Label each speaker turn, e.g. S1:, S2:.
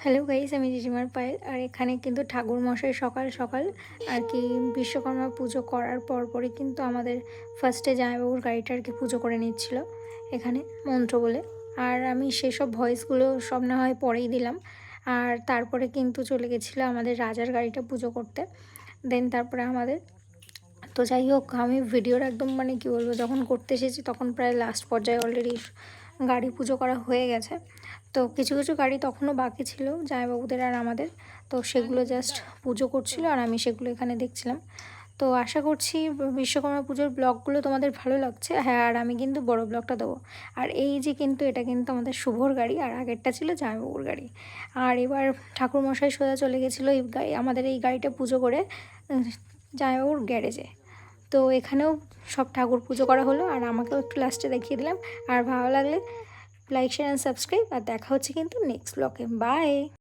S1: Hello guys, আমি জিজিমার পায়েল। আর এখানে কিন্তু ঠাকুর মশাই সকাল সকাল আর কি বিশ্বকর্মা পুজো করার পরপরই কিন্তু আমাদের ফার্স্টে জামাইবাবুর গাড়িটা আর কি পুজো করে নিচ্ছিল এখানে মন্ত্র বলে। আর আমি সেসব ভয়েসগুলো সব না হয় পরেই দিলাম। আর তারপরে কিন্তু চলে গেছিলো আমাদের রাজার গাড়িটা পুজো করতে। দেন তারপরে আমাদের তো যাই হোক, আমি ভিডিওর একদম মানে কী বলবো, যখন করতে এসেছি তখন প্রায় লাস্ট পর্যায়ে অলরেডি গাড়ি পুজো করা হয়ে গেছে। তো কিছু কিছু গাড়ি তখনও বাকি ছিল জামাইবাবুদের আর আমাদের, তো সেগুলো জাস্ট পুজো করছিল আর আমি সেগুলো এখানে দেখছিলাম। তো আশা করছি বিশ্বকর্মা পুজোর ব্লগগুলো তোমাদের ভালো লাগছে। হ্যাঁ, আর আমি কিন্তু বড় ব্লগটা দেবো। আর এই যে কিন্তু এটা কিন্তু আমাদের শুভর গাড়ি, আর আগেরটা ছিল জামাইবাবুর গাড়ি। আর এবার ঠাকুরমশাই সোজা চলে গেছিলো এই গাড়ি, আমাদের এই গাড়িটা পুজো করে জামাইবাবুর গ্যারেজে। তো এখানেও সব ঠাকুর পুজো করা হলো, আর আমাকেও একটু লাস্টে দেখিয়ে দিলাম। আর ভালো লাগলে লাইক, শেয়ার অ্যান্ড সাবস্ক্রাইব। আর দেখা হচ্ছে কিন্তু নেক্সট ব্লগে। বাই।